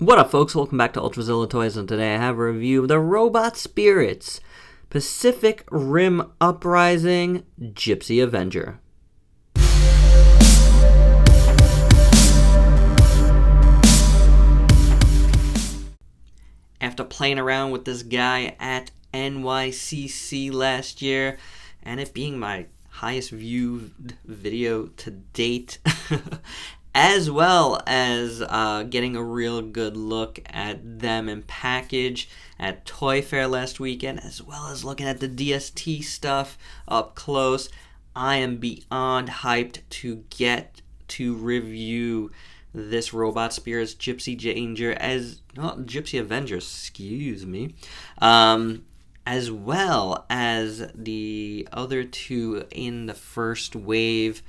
What up, folks? Welcome back to ULTRAZILLA Toys, and today I have a review of the Robot Spirits Pacific Rim Uprising Gipsy Avenger. After playing around with this guy at NYCC last year, and it being my highest viewed video to date, as well as getting a real good look at them in package at Toy Fair last weekend, as well as looking at the DST stuff up close, I am beyond hyped to get to review this Robot Spirits Gipsy Gipsy Avenger, excuse me, as well as the other two in the first wave,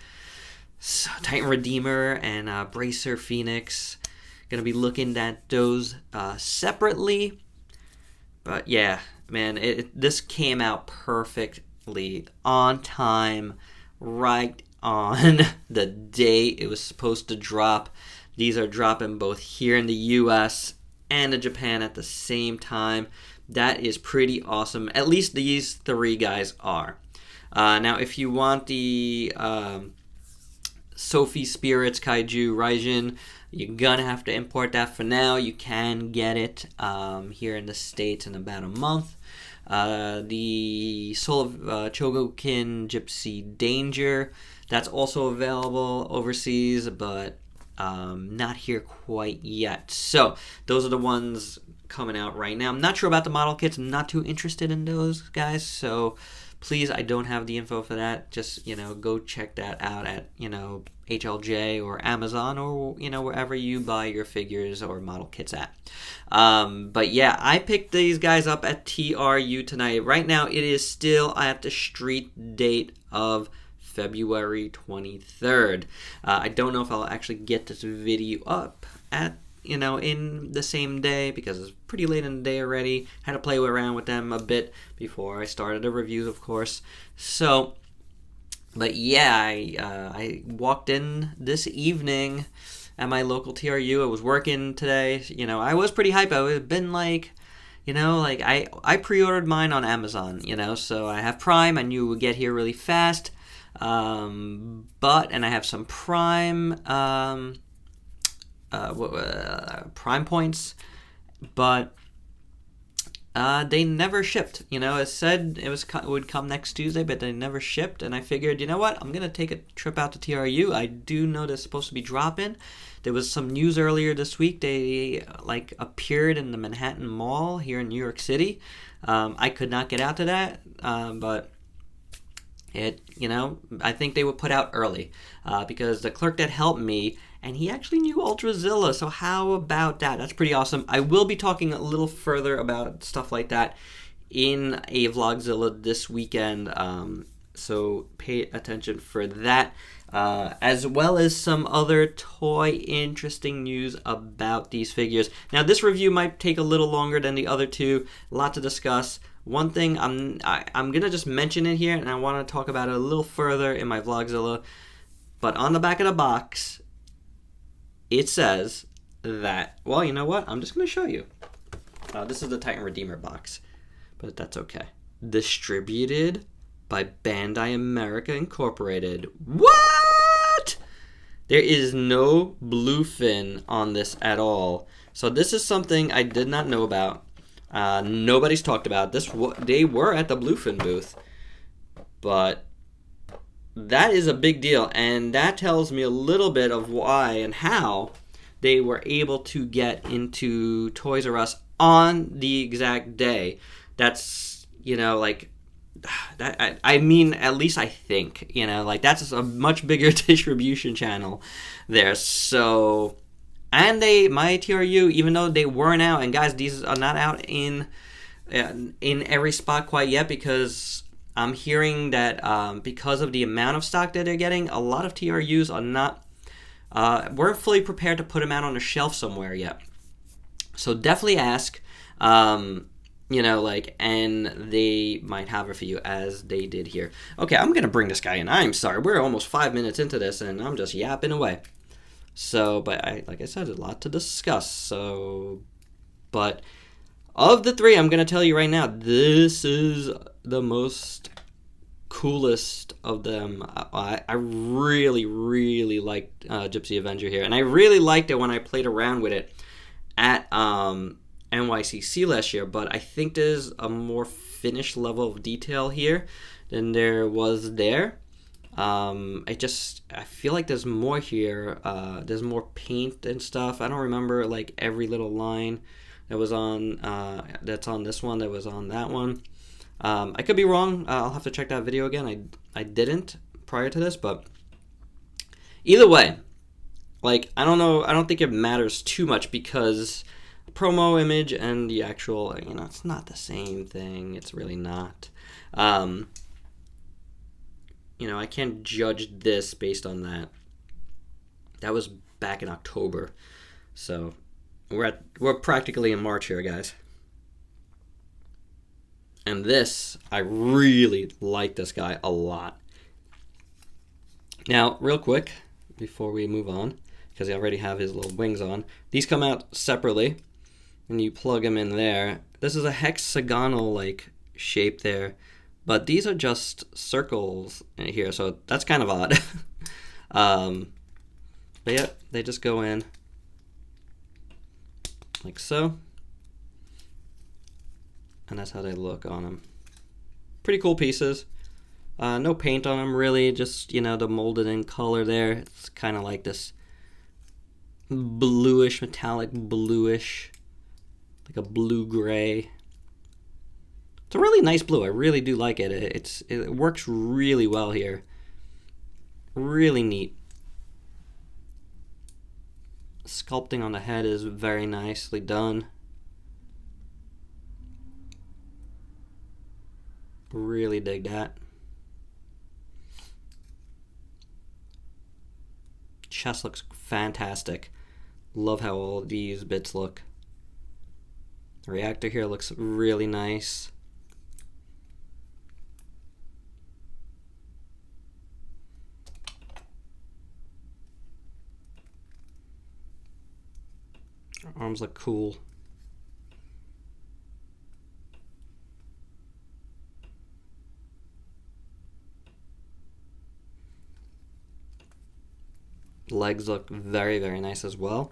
Titan Redeemer and Bracer Phoenix. Gonna be looking at those separately, but yeah, man, this came out perfectly on time, right on the day it was supposed to drop. These are dropping both here in the US and in Japan at the same time. That is pretty awesome. At least these three guys are. Now, if you want the Sophie Spirits Kaiju Raijin, you're gonna have to import that for now. You can get it here in the States in about a month. The Soul of Chogokin Gipsy Danger, that's also available overseas, but not here quite yet. So those are the ones coming out right now. I'm not sure about the model kits. I'm not too interested in those guys, so please, I don't have the info for that. Just, go check that out at, HLJ or Amazon or, wherever you buy your figures or model kits at. But yeah, I picked these guys up at TRU tonight. Right now, it is still at the street date of February 23rd. I don't know if I'll actually get this video up at in the same day because it's pretty late in the day already. Had to play around with them a bit before I started the reviews, of course. So, but yeah, I walked in this evening at my local TRU. I was working today. I was pretty hyped. I had been I pre-ordered mine on Amazon, so I have Prime. I knew it would get here really fast. And I have some Prime Prime points, but they never shipped. It said it would come next Tuesday, but they never shipped. And I figured, you know what? I'm gonna take a trip out to TRU. I do know they're supposed to be dropping. There was some news earlier this week. They appeared in the Manhattan Mall here in New York City. I could not get out to that, but I think they were put out early because the clerk that helped me, and he actually knew ULTRAZILLA, so how about that? That's pretty awesome. I will be talking a little further about stuff like that in a Vlogzilla this weekend, so pay attention for that, as well as some other toy interesting news about these figures. Now, this review might take a little longer than the other two, a lot to discuss. One thing I'm going to just mention it here, and I want to talk about it a little further in my Vlogzilla, but on the back of the box, it says that, well, you know what? I'm just going to show you. This is the Titan Redeemer box, but that's okay. Distributed by Bandai America Incorporated. What? There is no bluefin on this at all. So this is something I did not know about. Nobody's talked about this. They were at the bluefin booth, but that is a big deal, and that tells me a little bit of why and how they were able to get into Toys R Us on the exact day. That's, that, I mean, at least I think, that's a much bigger distribution channel there. So, and my TRU, even though they weren't out, and guys, these are not out in every spot quite yet, because I'm hearing that because of the amount of stock that they're getting, a lot of TRUs are not, weren't fully prepared to put them out on a shelf somewhere yet. So definitely ask, and they might have it for you as they did here. Okay, I'm going to bring this guy in. I'm sorry. We're almost 5 minutes into this, and I'm just yapping away. So, but like I said, a lot to discuss. So, but of the three, I'm gonna tell you right now, this is the most coolest of them. I really, really liked Gipsy Avenger here, and I really liked it when I played around with it at NYCC last year. But I think there's a more finished level of detail here than there was there. I feel like there's more here. There's more paint and stuff. I don't remember like every little line that was on that's on this one that was on that one. I could be wrong. I'll have to check that video again. I didn't prior to this, but either way, like I don't know. I don't think it matters too much because the promo image and the actual, it's not the same thing. It's really not. I can't judge this based on that. That was back in October, so we're practically in March here, guys. And this, I really like this guy a lot. Now, real quick, before we move on, because I already have his little wings on, these come out separately, and you plug them in there. This is a hexagonal like shape there, but these are just circles here, so that's kind of odd. But yeah, they just go in like so. And that's how they look on them. Pretty cool pieces. No paint on them really, just, the molded in color there. It's kind of like this bluish, metallic bluish, like a blue-gray. It's a really nice blue. I really do like it. It works really well here. Really neat. Sculpting on the head is very nicely done. Really dig that. Chest looks fantastic. Love how all these bits look. The reactor here looks really nice. Arms look cool. Legs look very, very nice as well.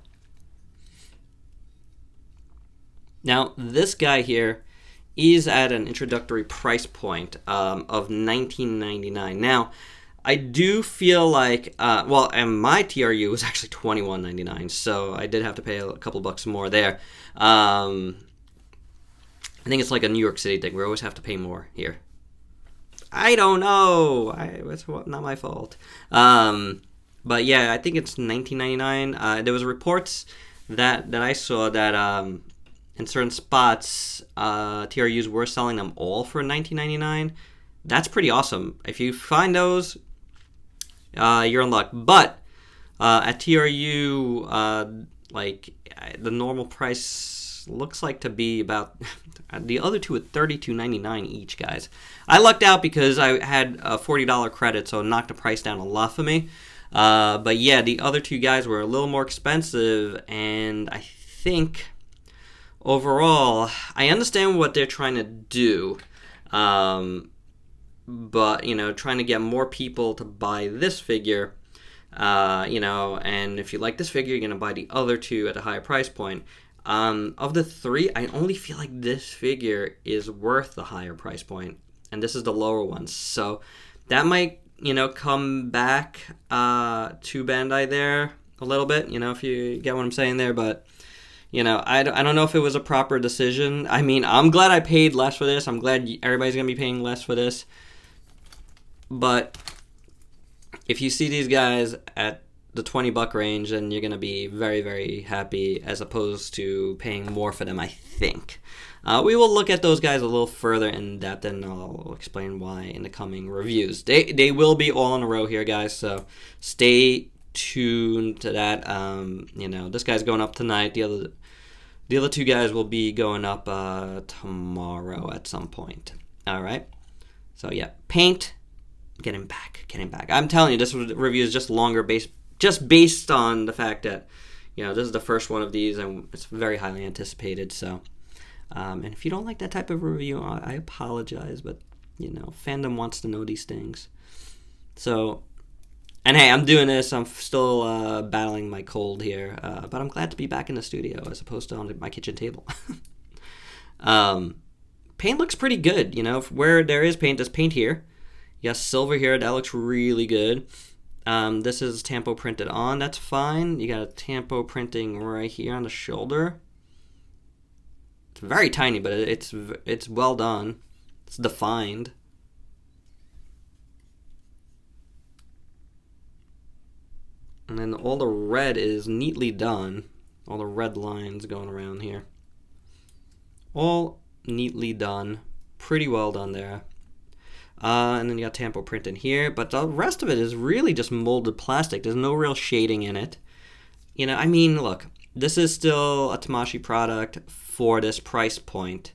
Now, this guy here is at an introductory price point of $19.99. Now, I do feel like, and my TRU was actually $21.99, so I did have to pay a couple bucks more there. I think it's like a New York City thing. We always have to pay more here. I don't know. It's not my fault. But yeah, I think it's $19.99. There was reports that I saw that in certain spots, TRUs were selling them all for $19.99. That's pretty awesome. If you find those, you're in luck. But at TRU, the normal price looks like to be about the other two at $32.99 each, guys. I lucked out because I had a $40 credit, so it knocked the price down a lot for me. But yeah, the other two guys were a little more expensive, and I think overall, I understand what they're trying to do, but, trying to get more people to buy this figure, and if you like this figure, you're going to buy the other two at a higher price point. Of the three, I only feel like this figure is worth the higher price point, and this is the lower one, so that might come back to Bandai there a little bit, if you get what I'm saying there. But, I don't know if it was a proper decision. I mean, I'm glad I paid less for this. I'm glad everybody's going to be paying less for this. But if you see these guys at the $20 range, then you're going to be very, very happy as opposed to paying more for them, I think. We will look at those guys a little further in depth, and I'll explain why in the coming reviews. They will be all in a row here, guys, so stay tuned to that. This guy's going up tonight. The other two guys will be going up tomorrow at some point. All right. So yeah, paint, getting back. I'm telling you, this review is just longer based just based on the fact that, this is the first one of these, and it's very highly anticipated. So, and if you don't like that type of review, I apologize, but, fandom wants to know these things. So, and hey, I'm doing this. I'm still battling my cold here, but I'm glad to be back in the studio as opposed to on my kitchen table. Paint looks pretty good, where there is paint, there's paint here. You got silver here, that looks really good. This is tampo printed on, that's fine. You got a tampo printing right here on the shoulder. It's very tiny, but it's well done. It's defined. And then all the red is neatly done. All the red lines going around here. All neatly done. Pretty well done there. And then you got tampo print in here. But the rest of it is really just molded plastic. There's no real shading in it. Look. This is still a Tamashii product for this price point.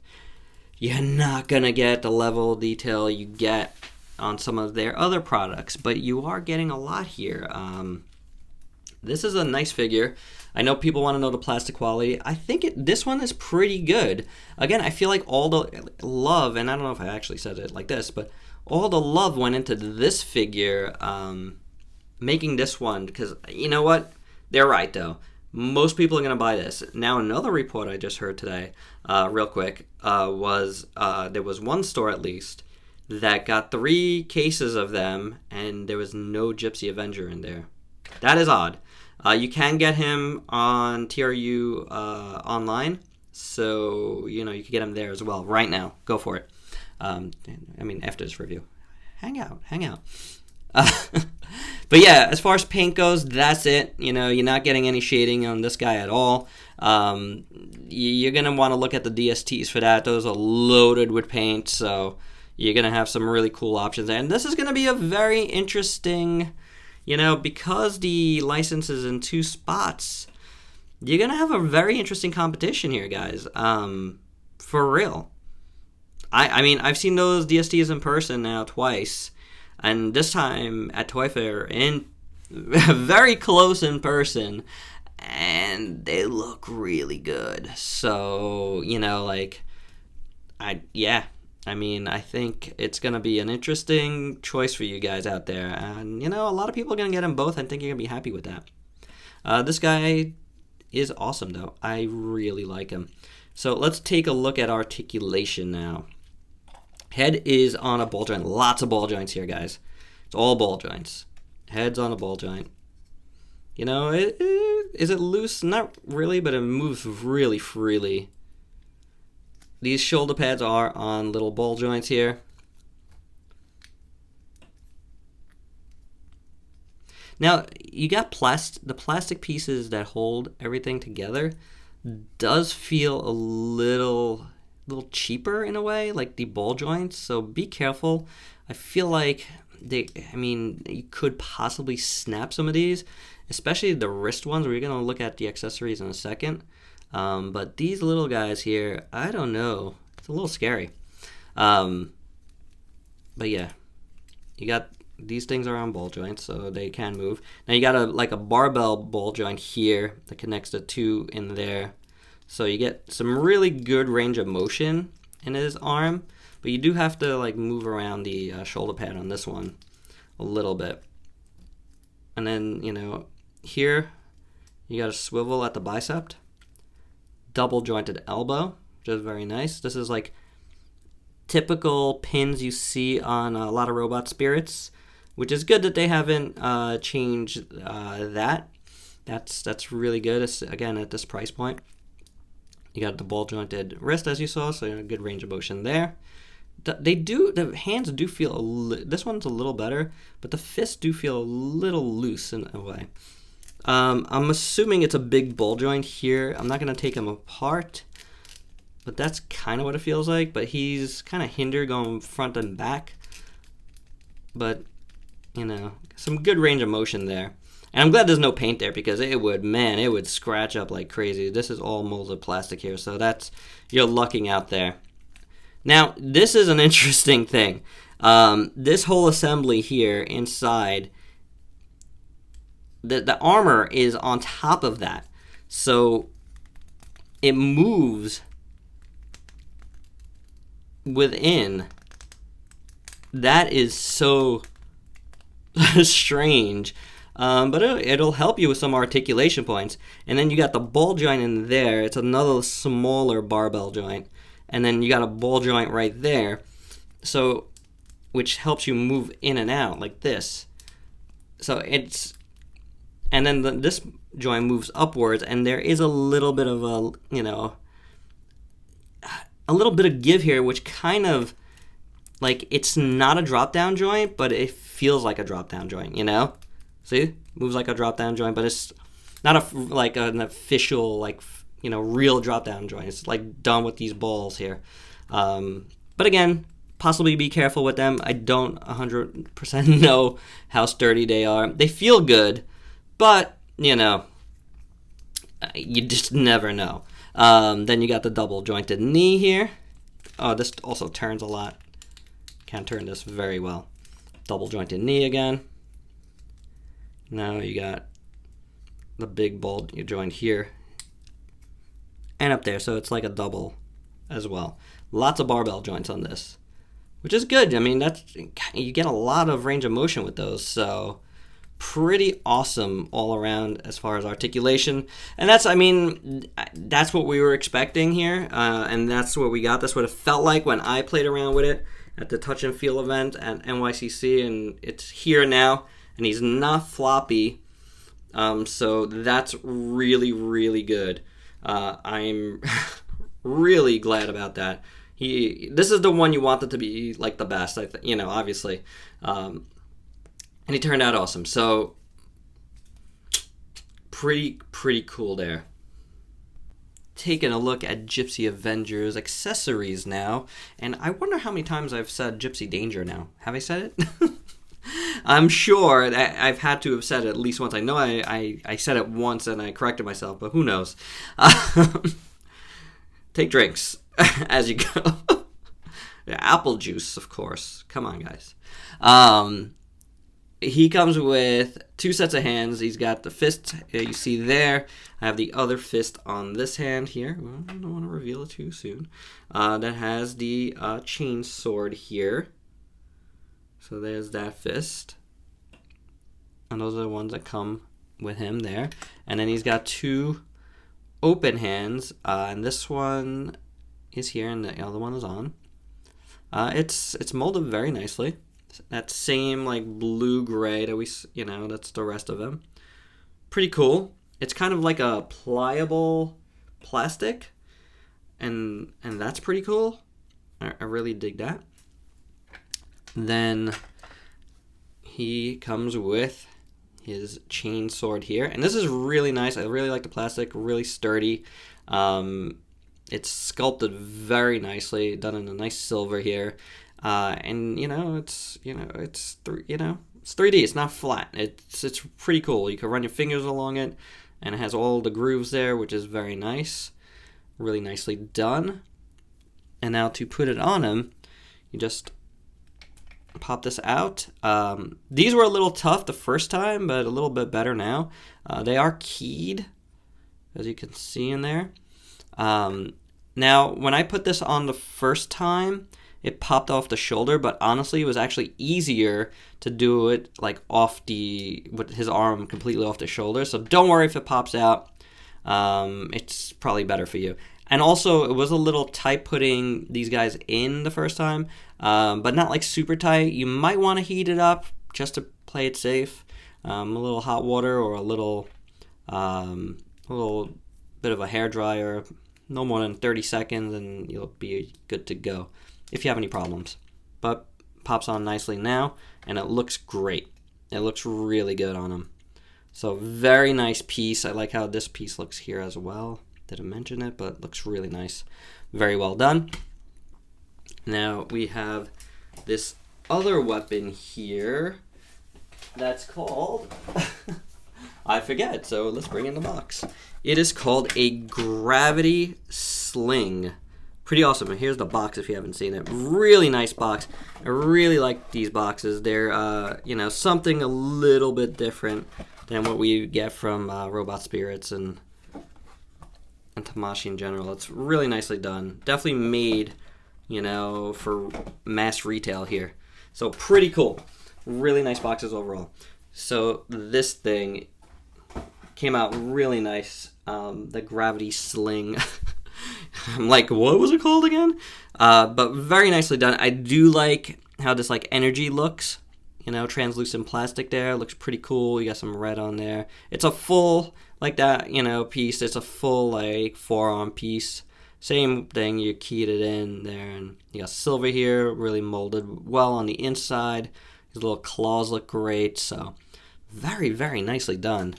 You're not going to get the level of detail you get on some of their other products. But you are getting a lot here. This is a nice figure. I know people want to know the plastic quality. I think this one is pretty good. Again, I feel like all the love, and I don't know if I actually said it like this, but all the love went into this figure, making this one, because you know what? They're right, though. Most people are going to buy this. Now, another report I just heard today, real quick, was there was one store at least that got 3 cases of them, and there was no Gipsy Avenger in there. That is odd. You can get him on TRU online, so you can get him there as well right now. Go for it. After this review, hang out. But yeah, as far as paint goes, that's it. You're not getting any shading on this guy at all. You're gonna want to look at the DSTs for that. Those are loaded with paint, so you're gonna have some really cool options. And this is gonna be a very interesting. Because the license is in 2 spots, you're going to have a very interesting competition here, guys. For real. I've seen those DSTs in person now twice, and this time at Toy Fair in very close in person, and they look really good. So, I think it's going to be an interesting choice for you guys out there. And, a lot of people are going to get them both. I think you're going to be happy with that. This guy is awesome, though. I really like him. So let's take a look at articulation now. Head is on a ball joint. Lots of ball joints here, guys. It's all ball joints. Head's on a ball joint. Is it loose? Not really, but it moves really freely. These shoulder pads are on little ball joints here. Now, you got the plastic pieces that hold everything together does feel a little cheaper in a way, like the ball joints, so be careful. I feel like you could possibly snap some of these, especially the wrist ones. We're going to look at the accessories in a second. But these little guys here, I don't know. It's a little scary. But yeah, you got these things are on ball joints, so they can move. Now you got a barbell ball joint here that connects the 2 in there. So you get some really good range of motion in his arm, but you do have to move around the shoulder pad on this one a little bit. And then, here you got a swivel at the bicep. Double jointed elbow, which is very nice. This is typical pins you see on a lot of Robot Spirits, which is good that they haven't changed that. That's really good. Again, at this price point, you got the ball jointed wrist as you saw, so you have a good range of motion there. The hands do feel this one's a little better, but the fists do feel a little loose in a way. I'm assuming it's a big ball joint here. I'm not going to take him apart, but that's kind of what it feels like. But he's kind of hindered going front and back. But, some good range of motion there. And I'm glad there's no paint there because it would scratch up like crazy. This is all molded plastic here, so you're lucking out there. Now, this is an interesting thing. This whole assembly here inside the armor is on top of that, so it moves within. That is so strange. But it'll help you with some articulation points. And then you got the ball joint in there. It's another smaller barbell joint. And then you got a ball joint right there. So, which helps you move in and out like this. So it's, and then this joint moves upwards, and there is a little bit of a, you know, a little bit of give here, which kind of, like, it's not a drop-down joint, but it feels like a drop-down joint, you know? See? Moves like a drop-down joint, but it's not like an official, like, you know, real drop-down joint. It's, like, done with these balls here. But again, possibly be careful with them. I don't 100% know how sturdy they are. They feel good, but, you know, you just never know. Then you got the double-jointed knee here. Oh, this also turns a lot. Can turn this very well. Double-jointed knee again. Now you got the big ball joint here and up there, so it's like a double as well. Lots of barbell joints on this, which is good. I mean, that's, you get a lot of range of motion with those, so pretty awesome all around as far as articulation. And that's, I mean, that's what we were expecting here, and that's what we got. That's what it felt like when I played around with it at the Touch and Feel event at NYCC, and it's here now. And he's not floppy, so that's really, really good. I'm really glad about that. This is the one you wanted to be like the best, you know, obviously. And he turned out awesome. So pretty cool there. Taking a look at Gipsy Avenger's accessories now, and I wonder how many times I've said Gypsy Danger now. Have I said it? I'm sure that I've had to have said it at least once. I know I said it once and I corrected myself, but who knows? Take drinks as you go. Apple juice, of course. Come on, guys. He comes with 2 sets of hands. He's got the fist you see there. I have the other fist on this hand here. Well, I don't want to reveal it too soon. That has the chain sword here. So there's that fist. And those are the ones that come with him there. And then he's got 2 open hands. And this one is here and the other one is on. It's molded very nicely. That same like blue-gray that we, you know, that's the rest of him. Pretty cool. It's kind of like a pliable plastic. And that's pretty cool. I really dig that. Then he comes with his chain sword here, and this is really nice. I really like the plastic, really sturdy. It's sculpted very nicely, done in a nice silver here, and it's 3D. It's not flat. It's pretty cool. You can run your fingers along it, and it has all the grooves there, which is very nice, really nicely done. And now to put it on him, you just pop this out. These were a little tough the first time, but a little bit better now. They are keyed, as you can see in there. Now, when I put this on the first time, it popped off the shoulder, but honestly, it was actually easier to do it like with his arm completely off the shoulder. So don't worry if it pops out. It's probably better for you. And also, it was a little tight putting these guys in the first time, but not like super tight. You might want to heat it up just to play it safe. A little hot water or a little bit of a hair dryer, no more than 30 seconds, and you'll be good to go if you have any problems. But pops on nicely now, and it looks great. It looks really good on him. So very nice piece. I like how this piece looks here as well. Didn't mention it, but it looks really nice. Very well done. Now we have this other weapon here that's called I forget, so let's bring in the box. It is called a gravity sling. Pretty awesome. And here's the box if you haven't seen it. Really nice box. I really like these boxes. They're something a little bit different than what we get from Robot Spirits and Tamashii in general. It's really nicely done. Definitely made, you know, for mass retail here. So pretty cool. Really nice boxes overall. So this thing came out really nice. The Gravity Sling. I'm like, what was it called again? But very nicely done. I do like how this like energy looks. You know, translucent plastic there. Looks pretty cool. You got some red on there. It's a full, like that, you know, piece. It's a full, like, forearm piece. Same thing. You keyed it in there. And you got silver here. Really molded well on the inside. These little claws look great. So, very, very nicely done.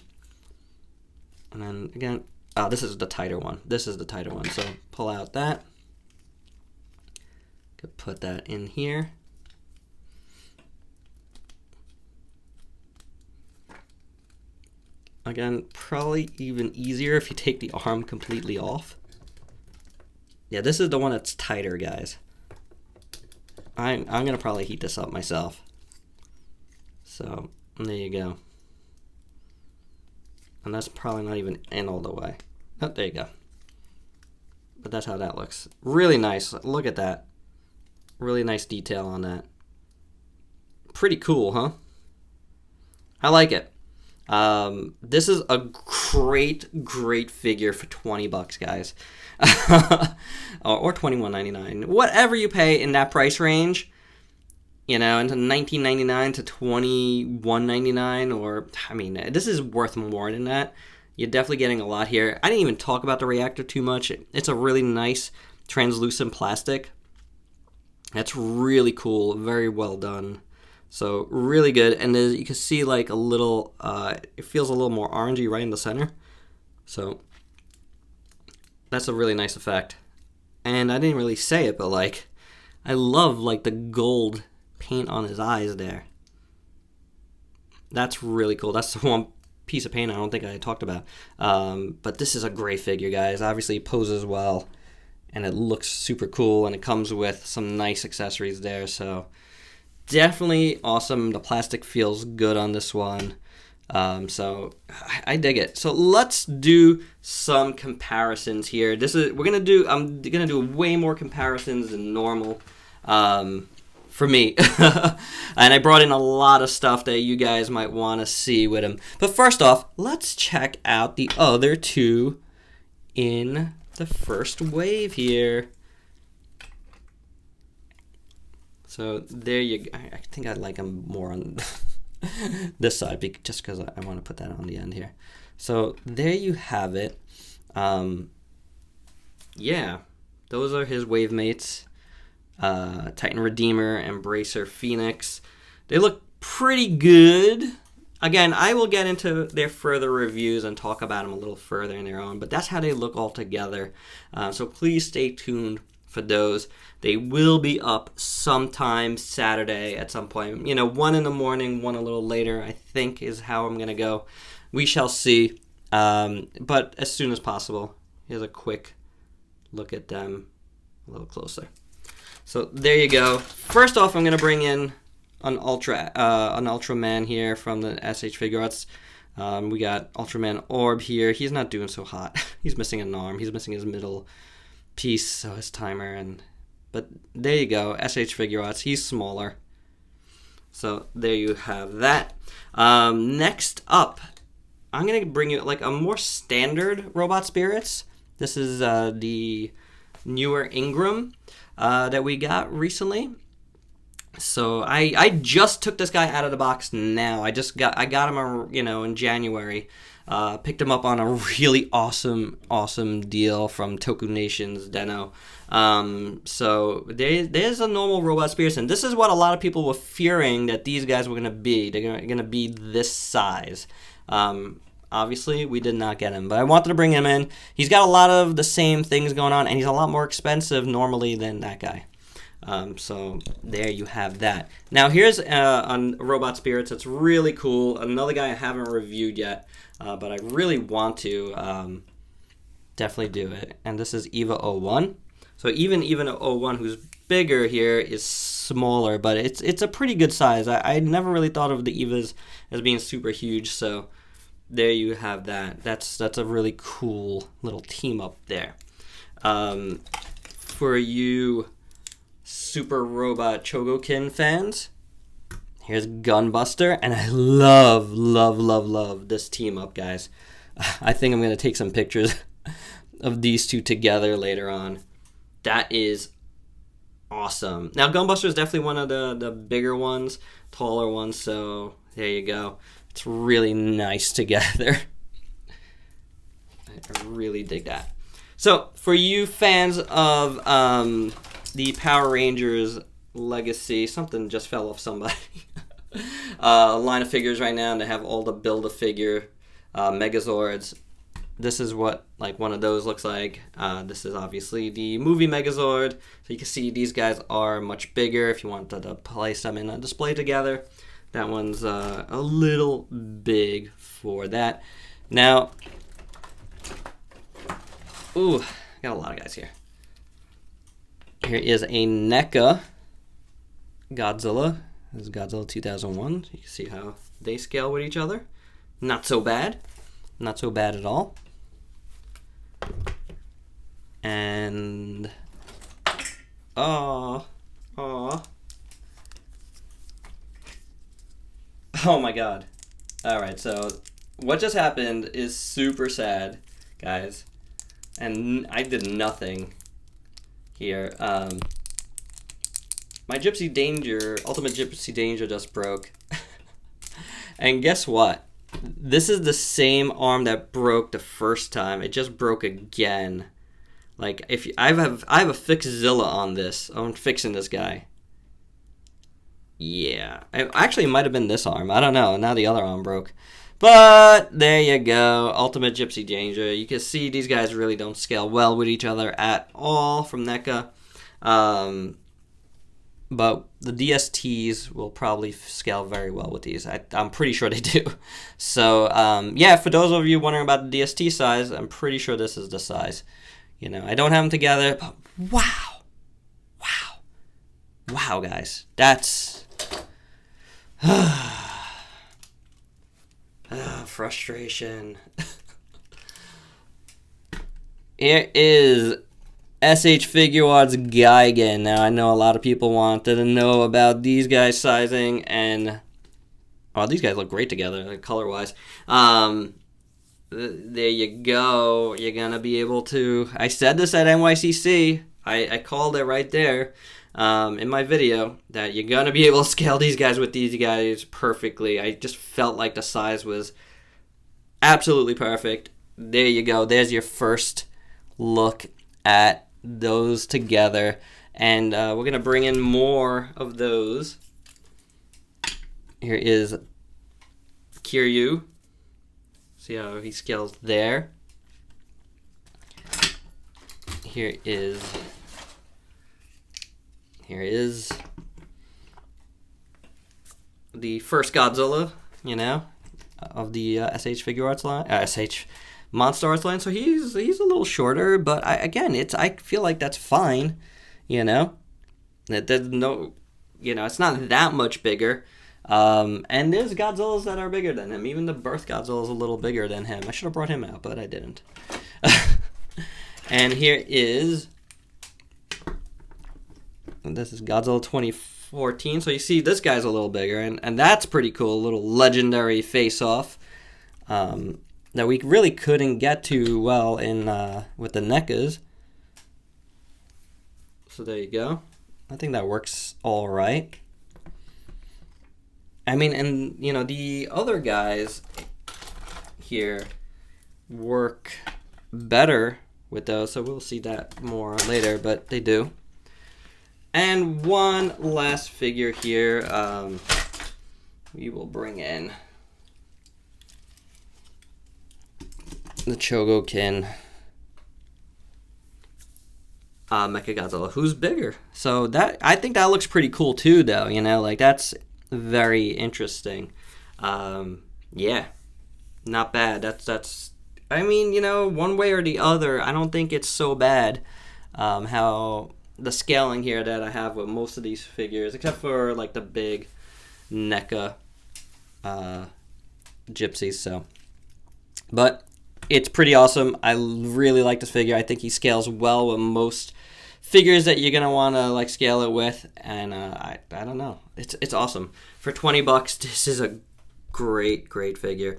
And then, again, this is the tighter one. This is the tighter one. So, pull out that. Could put that in here. Again, probably even easier if you take the arm completely off. Yeah, this is the one that's tighter, guys. I'm going to probably heat this up myself. So, there you go. And that's probably not even in all the way. Oh, there you go. But that's how that looks. Really nice. Look at that. Really nice detail on that. Pretty cool, huh? I like it. This is a great figure for $20, guys. Or $21.99. Whatever you pay in that price range, you know, into $19.99 to $21.99, or, I mean, this is worth more than that. You're definitely getting a lot here. I didn't even talk about the reactor too much. It's a really nice translucent plastic. That's really cool. Very well done. So really good, and you can see like a little, it feels a little more orangey right in the center. So that's a really nice effect. And I didn't really say it, but like, I love like the gold paint on his eyes there. That's really cool. That's the one piece of paint I don't think I talked about. But this is a great figure, guys. Obviously it poses well, and it looks super cool, and it comes with some nice accessories there, so definitely awesome. The plastic feels good on this one. So I dig it. So let's do some comparisons here. I'm gonna do way more comparisons than normal for me. And I brought in a lot of stuff that you guys might want to see with him. But first off, let's check out the other two in the first wave here. So there you go. I think I like them more on this side, just because I want to put that on the end here. So there you have it. Yeah, those are his wave mates. Titan Redeemer, Embracer, Phoenix. They look pretty good. Again, I will get into their further reviews and talk about them a little further in their own, but that's how they look all together. So please stay tuned for those. They will be up sometime Saturday at some point. You know, one in the morning, one a little later, I think is how I'm going to go. We shall see. But as soon as possible. Here's a quick look at them a little closer. So there you go. First off, I'm going to bring in an Ultraman here from the SH Figure Arts. We got Ultraman Orb here. He's not doing so hot. He's missing an arm. He's missing his middle piece, so his timer. But there you go, SH Figure Arts. He's smaller. So there you have that. Next up, I'm going to bring you like a more standard Robot Spirits. This is the newer Ingram that we got recently. So I just took this guy out of the box now. I got him, you know, in January. Picked him up on a really awesome deal from Toku Nation's Deno. So there's a normal Robot Spirits, and this is what a lot of people were fearing that these guys were going to be. They're going to be this size. Obviously, we did not get him, but I wanted to bring him in. He's got a lot of the same things going on, and he's a lot more expensive normally than that guy. So there you have that. Now here's on Robot Spirits. It's really cool. Another guy I haven't reviewed yet, but I really want to definitely do it. And this is Eva 01. So even 01, who's bigger here, is smaller, but it's a pretty good size. I never really thought of the Evas as being super huge. So there you have that. That's a really cool little team up there. For you Super Robot Chogokin fans, here's Gunbuster, and I love this team up, guys. I think I'm gonna take some pictures of these two together later on. That is awesome. Now Gunbuster is definitely one of the bigger ones, taller ones, so there you go. It's really nice together. I really dig that. So for you fans of the Power Rangers Legacy, something just fell off somebody. Line of figures right now, and they have all the Build-A-Figure Megazords. This is what like one of those looks like. This is obviously the movie Megazord. So you can see these guys are much bigger if you wanted to place them in a display together. That one's a little big for that. Now, ooh, got a lot of guys here. Here is a NECA Godzilla. This is Godzilla 2001. You can see how they scale with each other. Not so bad. Not so bad at all. And oh my god. Alright, so what just happened is super sad, guys. And I did nothing here. My Gypsy Danger, Ultimate Gypsy Danger just broke. And guess what? This is the same arm that broke the first time. It just broke again. Like, if I have a Fixzilla on this. I'm fixing this guy. Yeah. Actually, it might have been this arm. I don't know. Now the other arm broke. But there you go. Ultimate Gypsy Danger. You can see these guys really don't scale well with each other at all from NECA. But the DSTs will probably scale very well with these. I'm pretty sure they do. So, yeah, for those of you wondering about the DST size, I'm pretty sure this is the size. You know, I don't have them together, but wow. Wow. Wow, guys. That's... frustration. Here is SH Figuarts Gigan. Now, I know a lot of people wanted to know about these guys' sizing, and oh, these guys look great together, like, color-wise. There you go. You're gonna be able to. I said this at NYCC. I called it right there in my video that you're gonna be able to scale these guys with these guys perfectly. I just felt like the size was absolutely perfect. There you go. There's your first look at those together, and we're gonna bring in more of those. Here is Kiryu. See how he scales there. Here is the first Godzilla, you know, of the SH Figuarts line, SH Monster Arts line. So he's a little shorter, but I feel like that's fine, you know. There's no, you know, it's not that much bigger. And there's Godzillas that are bigger than him. Even the Birth Godzilla is a little bigger than him. I should have brought him out, but I didn't. And here is... This is Godzilla 2014. So you see this guy's a little bigger, and that's pretty cool. A little legendary face-off that we really couldn't get to well in with the NECAs. So there you go. I think that works all right. I mean, and, you know, the other guys here work better with those, so we'll see that more later, but they do. And one last figure here, we will bring in the Chogokin Mechagodzilla, who's bigger. So that, I think that looks pretty cool too, though, you know, like that's very interesting. Yeah, not bad. That's I mean, you know, one way or the other, I don't think it's so bad how the scaling here that I have with most of these figures, except for like the big NECA gypsies. So But it's pretty awesome. I really like this figure. I think he scales well with most figures that you're gonna want to like scale it with, and I don't know. It's awesome. For $20, this is a great figure.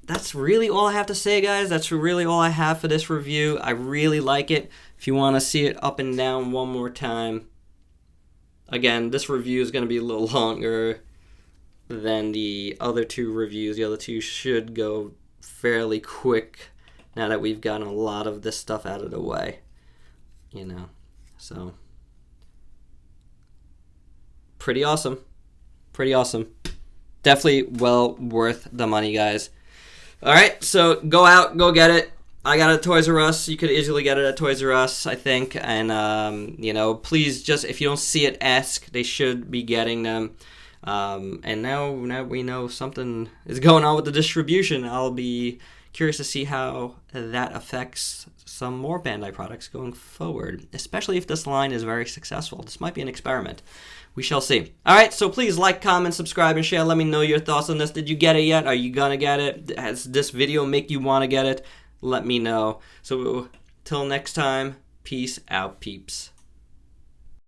That's really all I have to say, guys. That's really all I have for this review. I really like it. If you want to see it up and down one more time, again, this review is going to be a little longer than the other two reviews. The other two should go fairly quick now that we've gotten a lot of this stuff out of the way, you know. So, pretty awesome. Pretty awesome. Definitely well worth the money, guys. All right, so go out, go get it. I got it at Toys R Us. You could easily get it at Toys R Us, I think. And, you know, please just, if you don't see it, ask. They should be getting them. And now we know something is going on with the distribution. I'll be curious to see how that affects some more Bandai products going forward, especially if this line is very successful. This might be an experiment. We shall see. All right, so please like, comment, subscribe, and share. Let me know your thoughts on this. Did you get it yet? Are you going to get it? Has this video make you want to get it? Let me know. So, till next time, peace out, peeps.